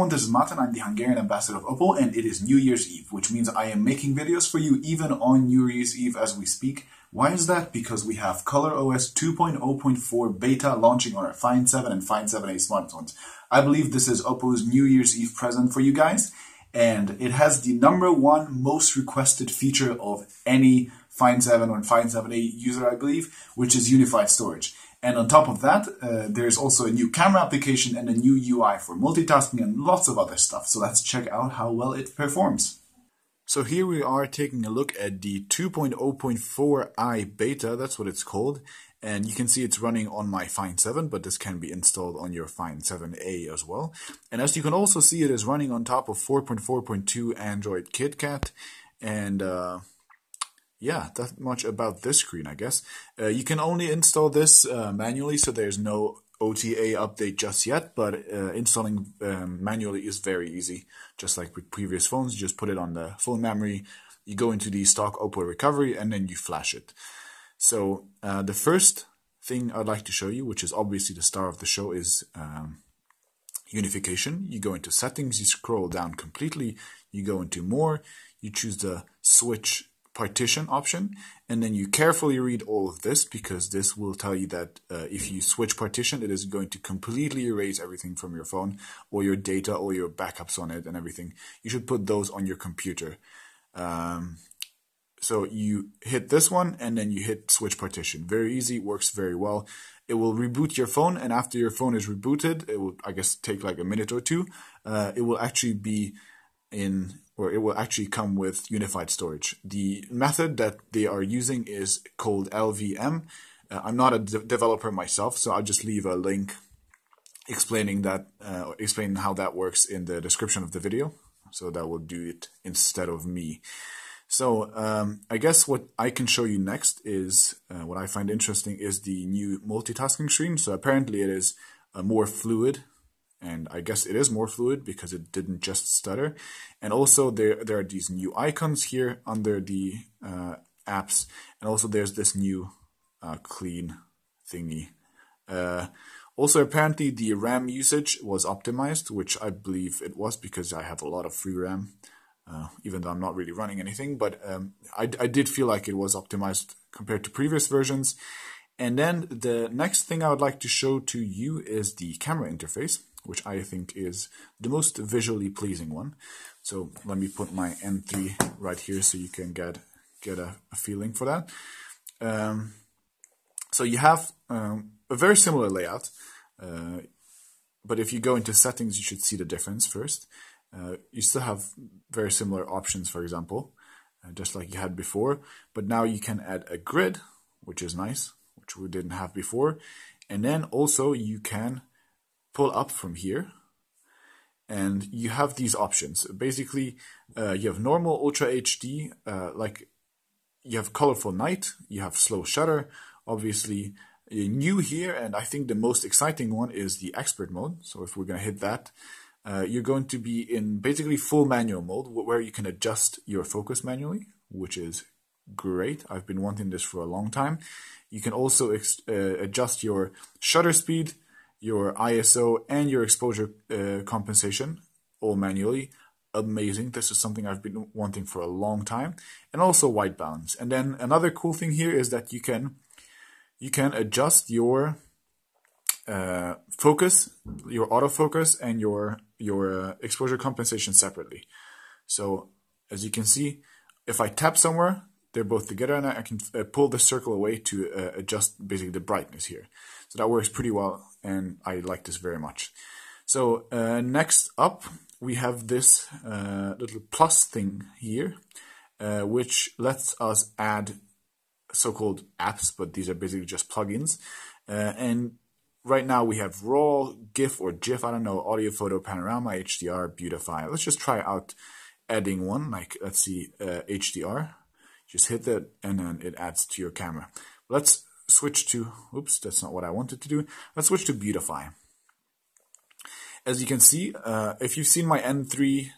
everyone, this is Martin. I'm the Hungarian ambassador of Oppo, and it is New Year's Eve, which means I am making videos for you even on New Year's Eve as we speak. Why is that? Because we have ColorOS 2.0.4 beta launching on our Find 7 and Find 7a smartphones. I believe this is Oppo's New Year's Eve present for you guys, and it has the #1 most requested feature of any Find 7 or Find 7a user, I believe, which is unified storage. And on top of that, there's also a new camera application and a new UI for multitasking and lots of other stuff. So let's check out how well it performs. So here we are taking a look at the 2.0.4i beta, that's what it's called. And you can see it's running on my Find 7, but this can be installed on your Find 7a as well. And as you can also see, it is running on top of 4.4.2 Android KitKat. And yeah, that much about this screen, I guess. You can only install this manually, so there's no OTA update just yet, but installing manually is very easy. Just like with previous phones, you just put it on the full memory, you go into the stock Oppo recovery, and then you flash it. So the first thing I'd like to show you, which is obviously the star of the show, is unification. You go into settings, you scroll down completely, you go into more, you choose the switch partition option, and then you carefully read all of this, because this will tell you that if you switch partition, it is going to completely erase everything from your phone, or your data, or your backups on it and everything. You should put those on your computer. So you hit this one, and then you hit switch partition. Very easy, works very well. It will reboot your phone, and after your phone is rebooted, it will, I guess, take like a minute or two. It will actually be it will actually come with unified storage. The method that they are using is called LVM. I'm not a developer myself, so I'll just leave a link explaining that, explaining how that works in the description of the video. So that will do it instead of me. So I guess what I can show you next is, what I find interesting is the new multitasking screen. So apparently it is more fluid. And I guess it is more fluid because it didn't just stutter. And also there are these new icons here under the apps. And also there's this new clean thingy. Also apparently the RAM usage was optimized, which I believe it was because I have a lot of free RAM. Even though I'm not really running anything. But I did feel like it was optimized compared to previous versions. And then the next thing I would like to show to you is the camera interface, which I think is the most visually pleasing one. So let me put my N3 right here so you can get a feeling for that. So you have a very similar layout, but if you go into settings, you should see the difference first. You still have very similar options, for example, just like you had before, but now you can add a grid, which is nice, which we didn't have before. And then also you can pull up from here, and you have these options. Basically, you have normal, Ultra HD, like you have colorful night, you have slow shutter, obviously new here, and I think the most exciting one is the expert mode. So if we're going to hit that, you're going to be in basically full manual mode, where you can adjust your focus manually, which is great. I've been wanting this for a long time. You can also adjust your shutter speed, your ISO, and your exposure compensation, all manually. Amazing. This is something I've been wanting for a long time. And also white balance. And then another cool thing here is that you can adjust your focus, your autofocus, and your exposure compensation separately. So as you can see, if I tap somewhere, they're both together, and I can pull the circle away to adjust basically the brightness here. So that works pretty well, and I like this very much. So next up, we have this little plus thing here, which lets us add so-called apps, but these are basically just plugins. And right now we have RAW, GIF or GIF, I don't know, audio, photo, panorama, HDR, beautify. Let's just try out adding one, like let's see, HDR. Just hit that, and then it adds to your camera. Let's switch to, oops, that's not what I wanted to do. Let's switch to beautify. As you can see, if you've seen my N3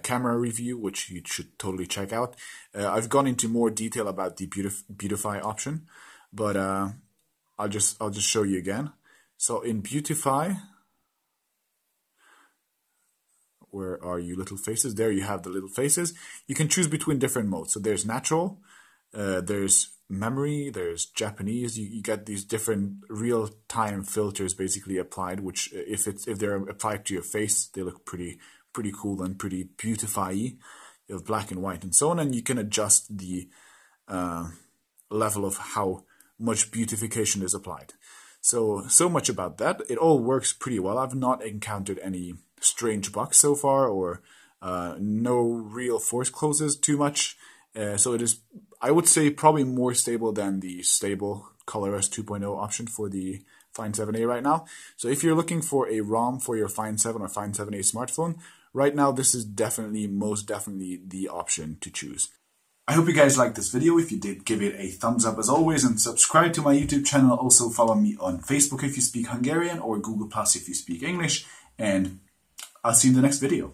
camera review, which you should totally check out, I've gone into more detail about the beautify option, but I'll just show you again. So in beautify, where are you little faces? There you have the little faces. You can choose between different modes. So there's natural, there's memory, there's Japanese. You get these different real-time filters basically applied, which if they're applied to your face, they look pretty cool and pretty beautify-y. You have black and white and so on, and you can adjust the level of how much beautification is applied. So much about that. It all works pretty well. I've not encountered any strange bugs so far, or no real force closes too much. So it is, I would say, probably more stable than the stable ColorOS 2.0 option for the Find 7a right now. So if you're looking for a ROM for your Find 7 or Find 7a smartphone, right now this is most definitely the option to choose. I hope you guys liked this video. If you did, give it a thumbs up as always, and subscribe to my YouTube channel. Also follow me on Facebook if you speak Hungarian, or Google Plus if you speak English, and I'll see you in the next video.